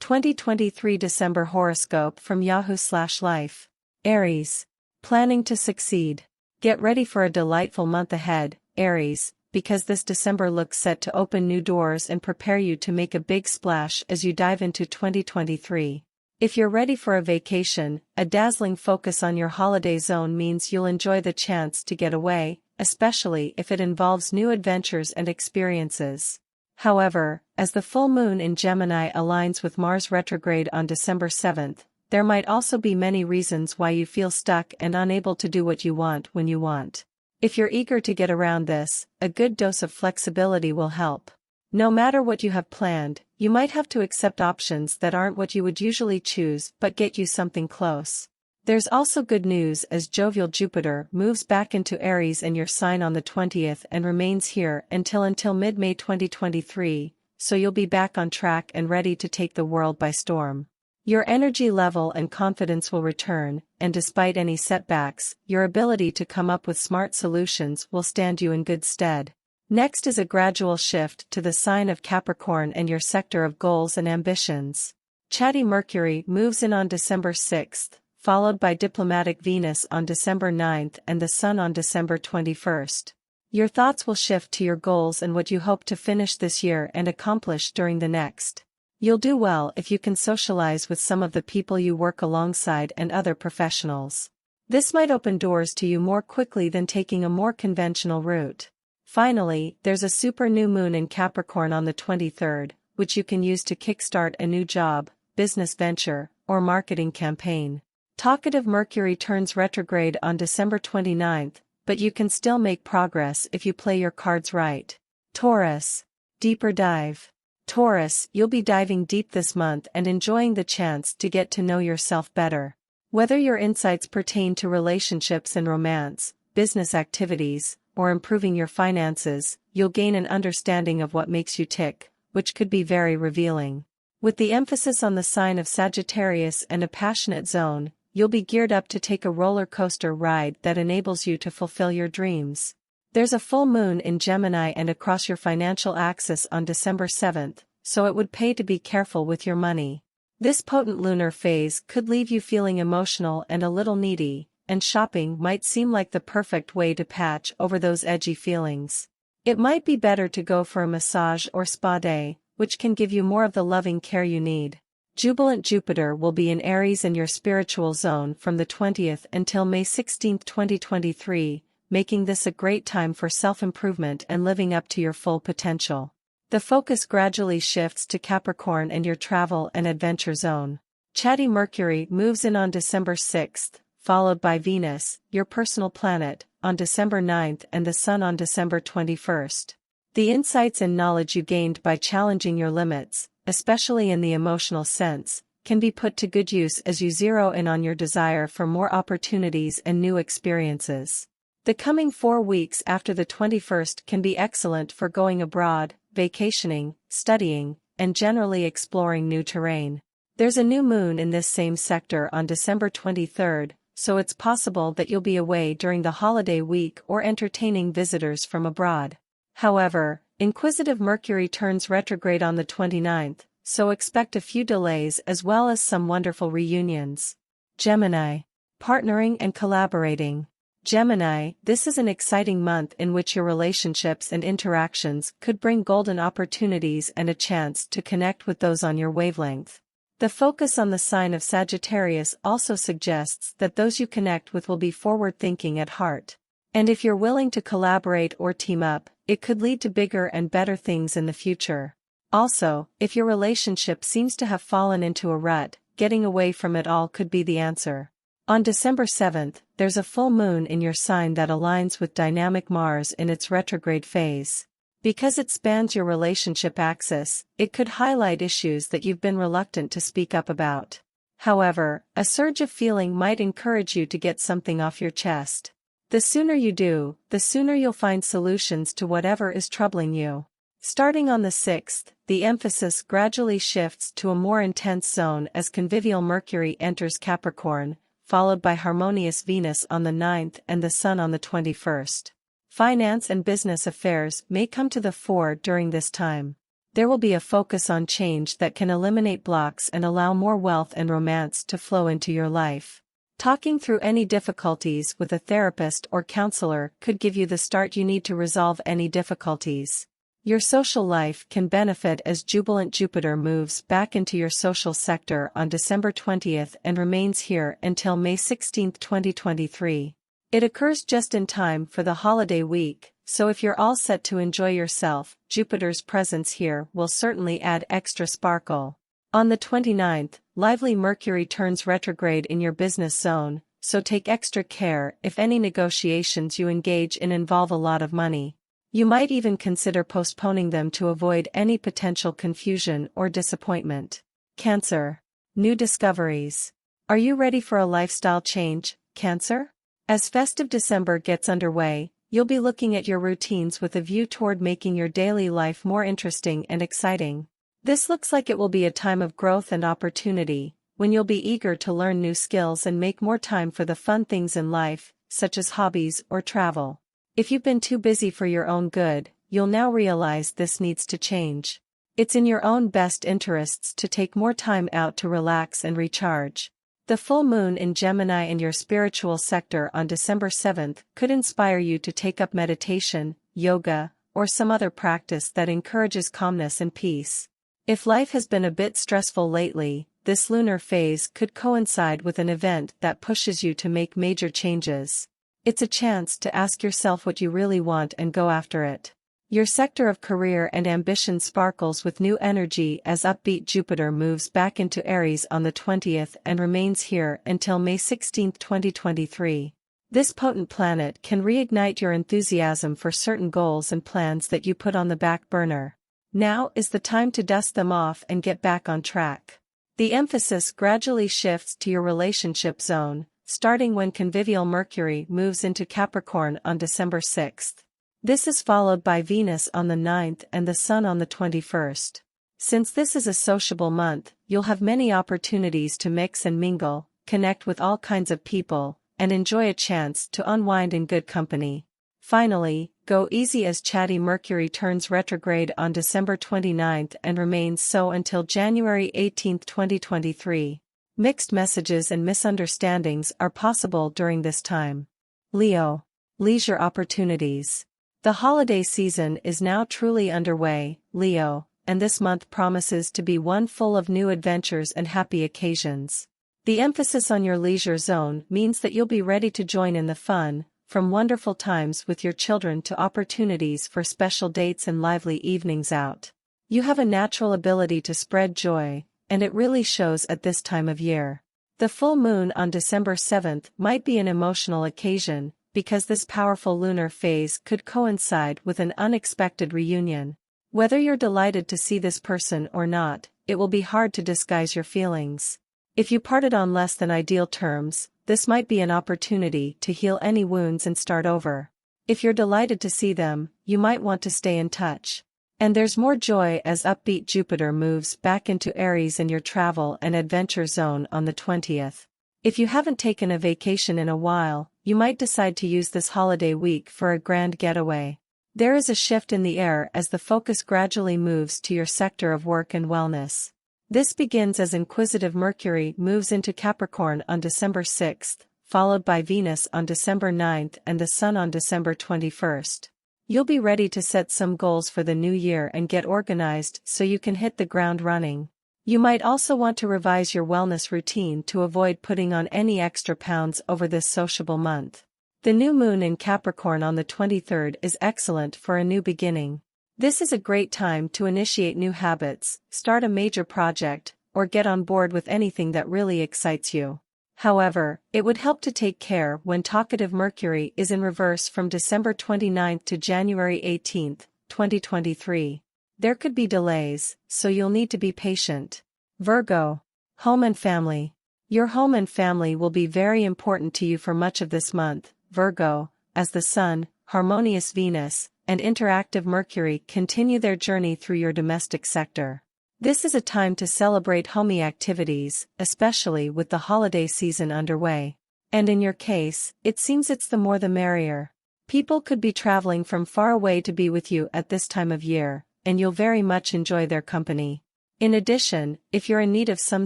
2023 December Horoscope from yahoo/life. Aries. Planning to succeed. Get ready for a delightful month ahead, Aries, because this December looks set to open new doors and prepare you to make a big splash as you dive into 2023. If you're ready for a vacation, a dazzling focus on your holiday zone means you'll enjoy the chance to get away, especially if it involves new adventures and experiences. However, as the full moon in Gemini aligns with Mars retrograde on December 7th, there might also be many reasons why you feel stuck and unable to do what you want when you want. If you're eager to get around this, a good dose of flexibility will help. No matter what you have planned, you might have to accept options that aren't what you would usually choose but get you something close. There's also good news as jovial Jupiter moves back into Aries in your sign on the 20th and remains here until mid-May 2023, so you'll be back on track and ready to take the world by storm. Your energy level and confidence will return, and despite any setbacks, your ability to come up with smart solutions will stand you in good stead. Next is a gradual shift to the sign of Capricorn and your sector of goals and ambitions. Chatty Mercury moves in on December 6th. Followed by diplomatic Venus on December 9th and the Sun on December 21st. Your thoughts will shift to your goals and what you hope to finish this year and accomplish during the next. You'll do well if you can socialize with some of the people you work alongside and other professionals. This might open doors to you more quickly than taking a more conventional route. Finally, there's a super new moon in Capricorn on the 23rd, which you can use to kickstart a new job, business venture, or marketing campaign. Talkative Mercury turns retrograde on December 29th, but you can still make progress if you play your cards right. Taurus. Deeper dive. Taurus, you'll be diving deep this month and enjoying the chance to get to know yourself better. Whether your insights pertain to relationships and romance, business activities, or improving your finances, you'll gain an understanding of what makes you tick, which could be very revealing. With the emphasis on the sign of Sagittarius and a passionate zone, you'll be geared up to take a roller coaster ride that enables you to fulfill your dreams. There's a full moon in Gemini and across your financial axis on December 7th, so it would pay to be careful with your money. This potent lunar phase could leave you feeling emotional and a little needy, and shopping might seem like the perfect way to patch over those edgy feelings. It might be better to go for a massage or spa day, which can give you more of the loving care you need. Jubilant Jupiter will be in Aries in your spiritual zone from the 20th until May 16, 2023, making this a great time for self-improvement and living up to your full potential. The focus gradually shifts to Capricorn and your travel and adventure zone. Chatty Mercury moves in on December 6th, followed by Venus, your personal planet, on December 9th and the Sun on December 21st. The insights and knowledge you gained by challenging your limits, especially in the emotional sense, can be put to good use as you zero in on your desire for more opportunities and new experiences. The coming 4 weeks after the 21st can be excellent for going abroad, vacationing, studying, and generally exploring new terrain. There's a new moon in this same sector on December 23rd, so it's possible that you'll be away during the holiday week or entertaining visitors from abroad. However, inquisitive Mercury turns retrograde on the 29th, so expect a few delays as well as some wonderful reunions. Gemini. Partnering and collaborating. Gemini, this is an exciting month in which your relationships and interactions could bring golden opportunities and a chance to connect with those on your wavelength. The focus on the sign of Sagittarius also suggests that those you connect with will be forward-thinking at heart. And if you're willing to collaborate or team up, it could lead to bigger and better things in the future. Also, if your relationship seems to have fallen into a rut, getting away from it all could be the answer. On December 7th, there's a full moon in your sign that aligns with dynamic Mars in its retrograde phase. Because it spans your relationship axis, it could highlight issues that you've been reluctant to speak up about. However, a surge of feeling might encourage you to get something off your chest. The sooner you do, the sooner you'll find solutions to whatever is troubling you. Starting on the 6th, the emphasis gradually shifts to a more intense zone as convivial Mercury enters Capricorn, followed by harmonious Venus on the 9th and the Sun on the 21st. Finance and business affairs may come to the fore during this time. There will be a focus on change that can eliminate blocks and allow more wealth and romance to flow into your life. Talking through any difficulties with a therapist or counselor could give you the start you need to resolve any difficulties. Your social life can benefit as jubilant Jupiter moves back into your social sector on December 20th and remains here until May 16, 2023. It occurs just in time for the holiday week, so if you're all set to enjoy yourself, Jupiter's presence here will certainly add extra sparkle. On the 29th, lively Mercury turns retrograde in your business zone, so take extra care if any negotiations you engage in involve a lot of money. You might even consider postponing them to avoid any potential confusion or disappointment. Cancer. New discoveries. Are you ready for a lifestyle change, Cancer? As festive December gets underway, you'll be looking at your routines with a view toward making your daily life more interesting and exciting. This looks like it will be a time of growth and opportunity, when you'll be eager to learn new skills and make more time for the fun things in life, such as hobbies or travel. If you've been too busy for your own good, you'll now realize this needs to change. It's in your own best interests to take more time out to relax and recharge. The full moon in Gemini in your spiritual sector on December 7th could inspire you to take up meditation, yoga, or some other practice that encourages calmness and peace. If life has been a bit stressful lately, this lunar phase could coincide with an event that pushes you to make major changes. It's a chance to ask yourself what you really want and go after it. Your sector of career and ambition sparkles with new energy as upbeat Jupiter moves back into Aries on the 20th and remains here until May 16, 2023. This potent planet can reignite your enthusiasm for certain goals and plans that you put on the back burner. Now is the time to dust them off and get back on track. The emphasis gradually shifts to your relationship zone, starting when convivial Mercury moves into Capricorn on December 6th. This is followed by Venus on the 9th and the Sun on the 21st. Since this is a sociable month, you'll have many opportunities to mix and mingle, connect with all kinds of people, and enjoy a chance to unwind in good company. Finally, go easy as chatty Mercury turns retrograde on December 29th and remains so until January 18, 2023. Mixed messages and misunderstandings are possible during this time. Leo. Leisure opportunities. The holiday season is now truly underway, Leo, and this month promises to be one full of new adventures and happy occasions. The emphasis on your leisure zone means that you'll be ready to join in the fun, from wonderful times with your children to opportunities for special dates and lively evenings out. You have a natural ability to spread joy, and it really shows at this time of year. The full moon on December 7th might be an emotional occasion, because this powerful lunar phase could coincide with an unexpected reunion. Whether you're delighted to see this person or not, it will be hard to disguise your feelings. If you parted on less than ideal terms, this might be an opportunity to heal any wounds and start over. If you're delighted to see them, you might want to stay in touch. And there's more joy as upbeat Jupiter moves back into Aries in your travel and adventure zone on the 20th. If you haven't taken a vacation in a while, you might decide to use this holiday week for a grand getaway. There is a shift in the air as the focus gradually moves to your sector of work and wellness. This begins as inquisitive Mercury moves into Capricorn on December 6th, followed by Venus on December 9th and the Sun on December 21st. You'll be ready to set some goals for the new year and get organized so you can hit the ground running. You might also want to revise your wellness routine to avoid putting on any extra pounds over this sociable month. The new moon in Capricorn on the 23rd is excellent for a new beginning. This is a great time to initiate new habits, start a major project, or get on board with anything that really excites you. However, it would help to take care when talkative Mercury is in reverse from December 29th to January 18th, 2023. There could be delays, so you'll need to be patient. Virgo. Home and family. Your home and family will be very important to you for much of this month, Virgo, as the Sun, harmonious Venus, and interactive Mercury continue their journey through your domestic sector. This is a time to celebrate homey activities, especially with the holiday season underway. And in your case, it seems it's the more the merrier. People could be traveling from far away to be with you at this time of year, and you'll very much enjoy their company. In addition, if you're in need of some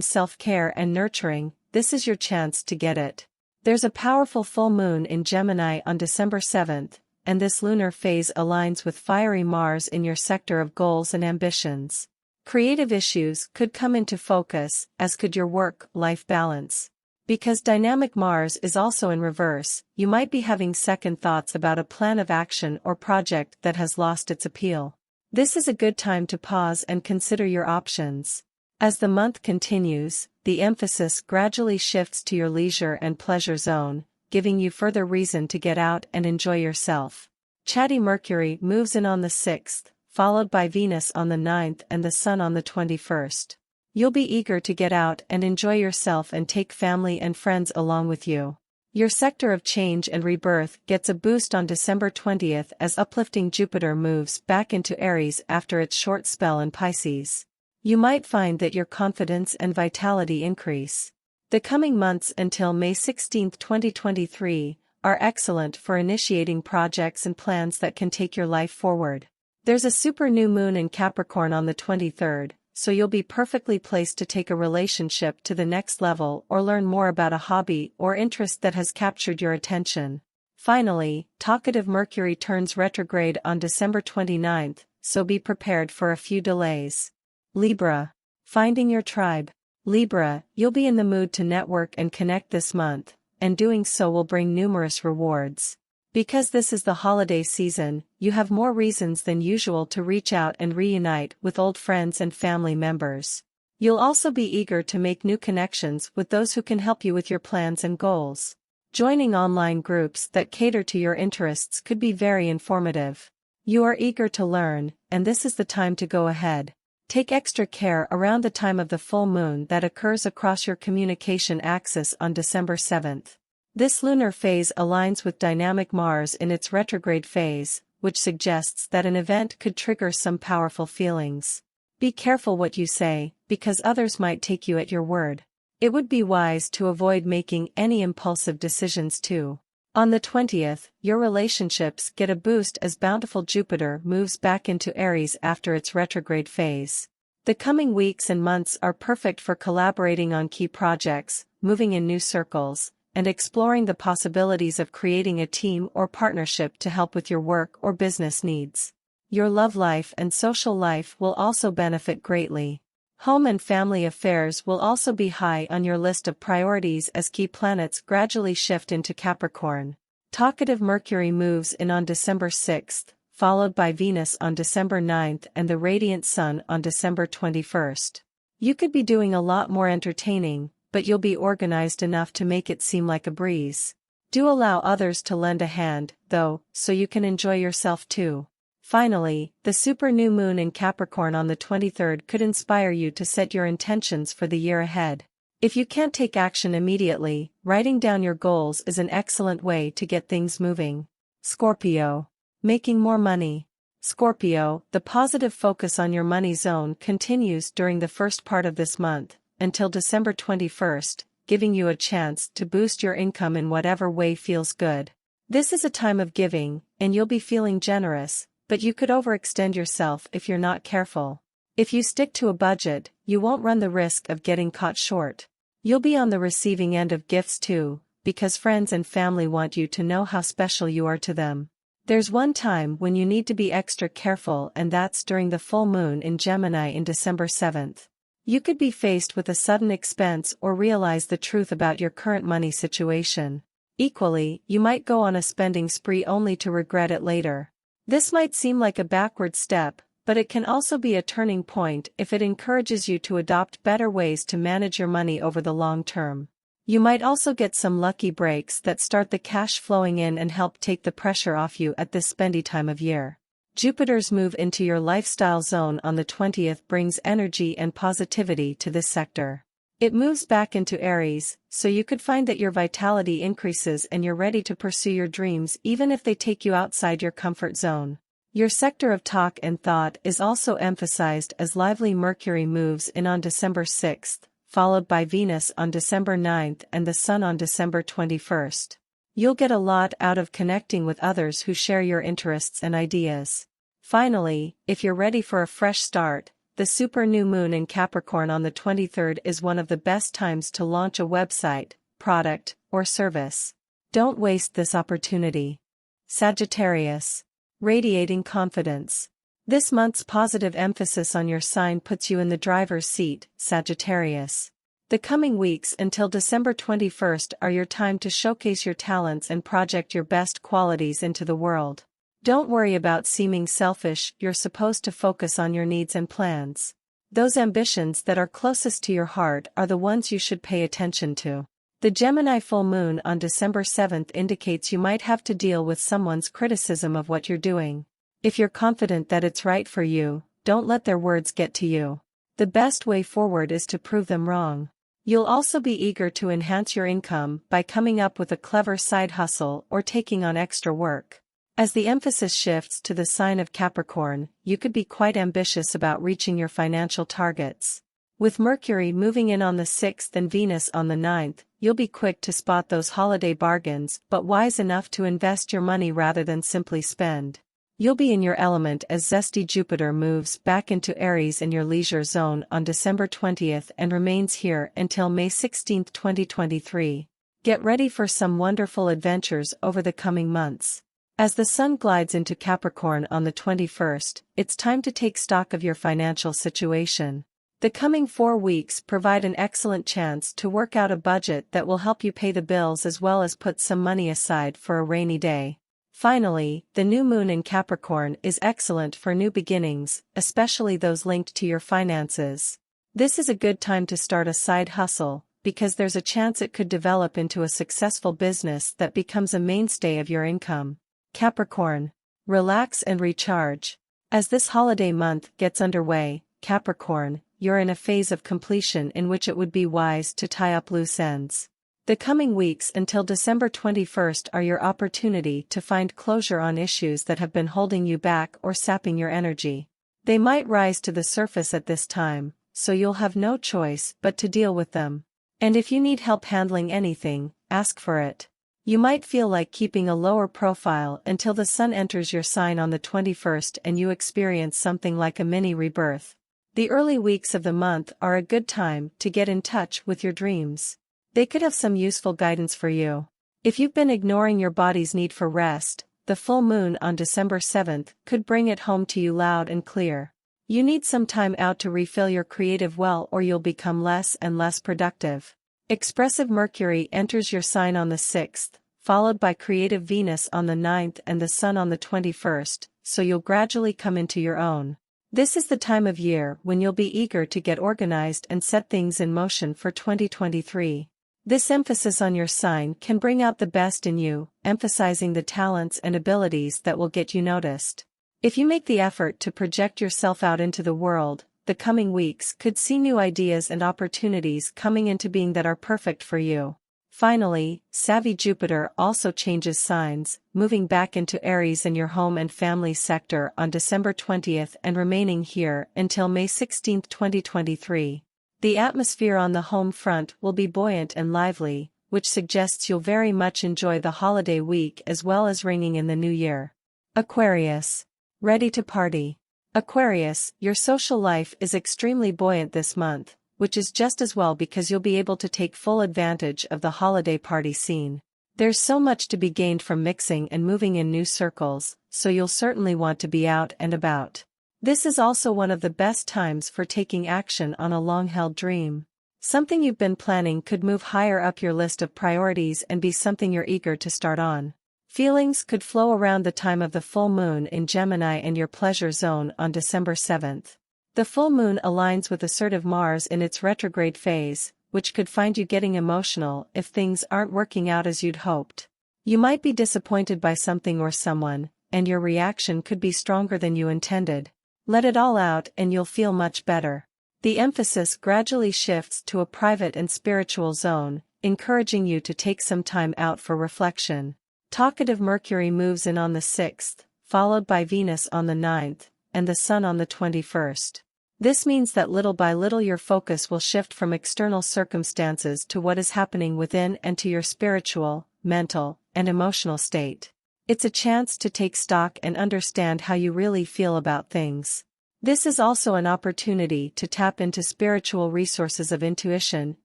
self-care and nurturing, this is your chance to get it. There's a powerful full moon in Gemini on December 7th, and this lunar phase aligns with fiery Mars in your sector of goals and ambitions. Creative issues could come into focus, as could your work-life balance. Because dynamic Mars is also in reverse, you might be having second thoughts about a plan of action or project that has lost its appeal. This is a good time to pause and consider your options. As the month continues, the emphasis gradually shifts to your leisure and pleasure zone, giving you further reason to get out and enjoy yourself. Chatty Mercury moves in on the 6th, followed by Venus on the 9th and the Sun on the 21st. You'll be eager to get out and enjoy yourself and take family and friends along with you. Your sector of change and rebirth gets a boost on December 20th as uplifting Jupiter moves back into Aries after its short spell in Pisces. You might find that your confidence and vitality increase. The coming months until May 16, 2023, are excellent for initiating projects and plans that can take your life forward. There's a super new moon in Capricorn on the 23rd, so you'll be perfectly placed to take a relationship to the next level or learn more about a hobby or interest that has captured your attention. Finally, talkative Mercury turns retrograde on December 29th, so be prepared for a few delays. Libra. Finding your tribe. Libra, you'll be in the mood to network and connect this month, and doing so will bring numerous rewards. Because this is the holiday season, you have more reasons than usual to reach out and reunite with old friends and family members. You'll also be eager to make new connections with those who can help you with your plans and goals. Joining online groups that cater to your interests could be very informative. You are eager to learn, and this is the time to go ahead. Take extra care around the time of the full moon that occurs across your communication axis on December 7th. This lunar phase aligns with dynamic Mars in its retrograde phase, which suggests that an event could trigger some powerful feelings. Be careful what you say, because others might take you at your word. It would be wise to avoid making any impulsive decisions too. On the 20th, your relationships get a boost as bountiful Jupiter moves back into Aries after its retrograde phase. The coming weeks and months are perfect for collaborating on key projects, moving in new circles, and exploring the possibilities of creating a team or partnership to help with your work or business needs. Your love life and social life will also benefit greatly. Home and family affairs will also be high on your list of priorities as key planets gradually shift into Capricorn. Talkative Mercury moves in on December 6th, followed by Venus on December 9th and the radiant Sun on December 21st. You could be doing a lot more entertaining, but you'll be organized enough to make it seem like a breeze. Do allow others to lend a hand, though, so you can enjoy yourself too. Finally, the super new moon in Capricorn on the 23rd could inspire you to set your intentions for the year ahead. If you can't take action immediately, writing down your goals is an excellent way to get things moving. Scorpio. Making more money. Scorpio, the positive focus on your money zone continues during the first part of this month, until December 21st, giving you a chance to boost your income in whatever way feels good. This is a time of giving, and you'll be feeling generous, but you could overextend yourself if you're not careful. If you stick to a budget, you won't run the risk of getting caught short. You'll be on the receiving end of gifts too, because friends and family want you to know how special you are to them. There's one time when you need to be extra careful, and that's during the full moon in Gemini in December 7th. You could be faced with a sudden expense or realize the truth about your current money situation. Equally, you might go on a spending spree only to regret it later. This might seem like a backward step, but it can also be a turning point if it encourages you to adopt better ways to manage your money over the long term. You might also get some lucky breaks that start the cash flowing in and help take the pressure off you at this spendy time of year. Jupiter's move into your lifestyle zone on the 20th brings energy and positivity to this sector. It moves back into Aries, so you could find that your vitality increases and you're ready to pursue your dreams even if they take you outside your comfort zone. Your sector of talk and thought is also emphasized as lively Mercury moves in on December 6th, followed by Venus on December 9th and the Sun on December 21st. You'll get a lot out of connecting with others who share your interests and ideas. Finally, if you're ready for a fresh start, the super new moon in Capricorn on the 23rd is one of the best times to launch a website, product, or service. Don't waste this opportunity. Sagittarius. Radiating confidence. This month's positive emphasis on your sign puts you in the driver's seat, Sagittarius. The coming weeks until December 21st are your time to showcase your talents and project your best qualities into the world. Don't worry about seeming selfish, you're supposed to focus on your needs and plans. Those ambitions that are closest to your heart are the ones you should pay attention to. The Gemini full moon on December 7th indicates you might have to deal with someone's criticism of what you're doing. If you're confident that it's right for you, don't let their words get to you. The best way forward is to prove them wrong. You'll also be eager to enhance your income by coming up with a clever side hustle or taking on extra work. As the emphasis shifts to the sign of Capricorn, you could be quite ambitious about reaching your financial targets. With Mercury moving in on the 6th and Venus on the 9th, you'll be quick to spot those holiday bargains but wise enough to invest your money rather than simply spend. You'll be in your element as zesty Jupiter moves back into Aries in your leisure zone on December 20th and remains here until May 16, 2023. Get ready for some wonderful adventures over the coming months. As the sun glides into Capricorn on the 21st, it's time to take stock of your financial situation. The coming 4 weeks provide an excellent chance to work out a budget that will help you pay the bills as well as put some money aside for a rainy day. Finally, the new moon in Capricorn is excellent for new beginnings, especially those linked to your finances. This is a good time to start a side hustle, because there's a chance it could develop into a successful business that becomes a mainstay of your income. Capricorn. Relax and recharge. As this holiday month gets underway, Capricorn, you're in a phase of completion in which it would be wise to tie up loose ends. The coming weeks until December 21st are your opportunity to find closure on issues that have been holding you back or sapping your energy. They might rise to the surface at this time, so you'll have no choice but to deal with them. And if you need help handling anything, ask for it. You might feel like keeping a lower profile until the sun enters your sign on the 21st and you experience something like a mini rebirth. The early weeks of the month are a good time to get in touch with your dreams. They could have some useful guidance for you. If you've been ignoring your body's need for rest, the full moon on December 7th could bring it home to you loud and clear. You need some time out to refill your creative well or you'll become less and less productive. Expressive Mercury enters your sign on the 6th, followed by creative Venus on the 9th and the Sun on the 21st, so you'll gradually come into your own. This is the time of year when you'll be eager to get organized and set things in motion for 2023. This emphasis on your sign can bring out the best in you, emphasizing the talents and abilities that will get you noticed. If you make the effort to project yourself out into the world, the coming weeks could see new ideas and opportunities coming into being that are perfect for you. Finally, savvy Jupiter also changes signs, moving back into Aries in your home and family sector on December 20th and remaining here until May 16, 2023. The atmosphere on the home front will be buoyant and lively, which suggests you'll very much enjoy the holiday week as well as ringing in the new year. Aquarius. Ready to party. Aquarius, your social life is extremely buoyant this month, which is just as well because you'll be able to take full advantage of the holiday party scene. There's so much to be gained from mixing and moving in new circles, so you'll certainly want to be out and about. This is also one of the best times for taking action on a long-held dream. Something you've been planning could move higher up your list of priorities and be something you're eager to start on. Feelings could flow around the time of the full moon in Gemini and your pleasure zone on December 7th. The full moon aligns with assertive Mars in its retrograde phase, which could find you getting emotional if things aren't working out as you'd hoped. You might be disappointed by something or someone, and your reaction could be stronger than you intended. Let it all out and you'll feel much better. The emphasis gradually shifts to a private and spiritual zone, encouraging you to take some time out for reflection. Talkative Mercury moves in on the 6th, followed by Venus on the 9th, and the Sun on the 21st. This means that little by little your focus will shift from external circumstances to what is happening within and to your spiritual, mental, and emotional state. It's a chance to take stock and understand how you really feel about things. This is also an opportunity to tap into spiritual resources of intuition,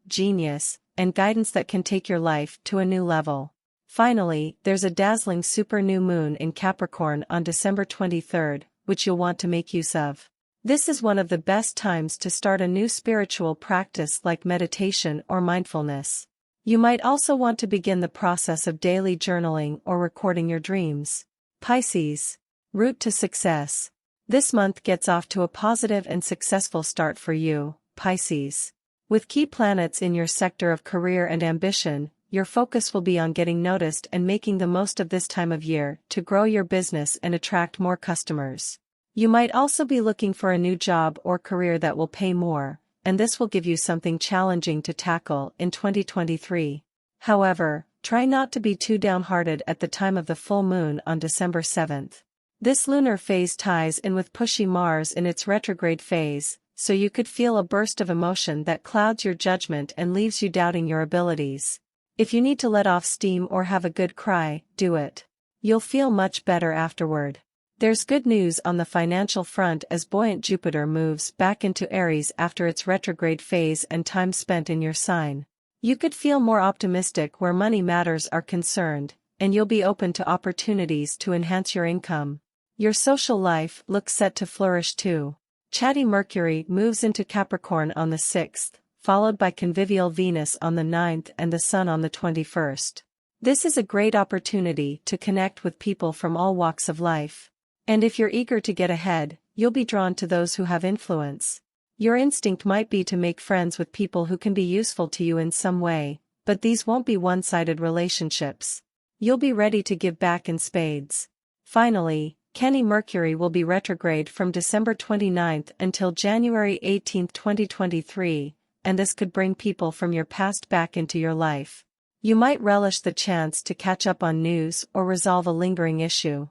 genius, and guidance that can take your life to a new level. Finally, there's a dazzling super new moon in Capricorn on December 23rd, which you'll want to make use of. This is one of the best times to start a new spiritual practice like meditation or mindfulness. You might also want to begin the process of daily journaling or recording your dreams. Pisces. Route to success. This month gets off to a positive and successful start for you, Pisces. With key planets in your sector of career and ambition, your focus will be on getting noticed and making the most of this time of year to grow your business and attract more customers. You might also be looking for a new job or career that will pay more, and this will give you something challenging to tackle in 2023. However, try not to be too downhearted at the time of the full moon on December 7th. This lunar phase ties in with pushy Mars in its retrograde phase, so you could feel a burst of emotion that clouds your judgment and leaves you doubting your abilities. If you need to let off steam or have a good cry, do it. You'll feel much better afterward. There's good news on the financial front as buoyant Jupiter moves back into Aries after its retrograde phase and time spent in your sign. You could feel more optimistic where money matters are concerned, and you'll be open to opportunities to enhance your income. Your social life looks set to flourish too. Chatty Mercury moves into Capricorn on the 6th, followed by convivial Venus on the 9th and the Sun on the 21st. This is a great opportunity to connect with people from all walks of life. And if you're eager to get ahead, you'll be drawn to those who have influence. Your instinct might be to make friends with people who can be useful to you in some way, but these won't be one-sided relationships. You'll be ready to give back in spades. Finally, Kenny Mercury will be retrograde from December 29th until January 18, 2023, and this could bring people from your past back into your life. You might relish the chance to catch up on news or resolve a lingering issue.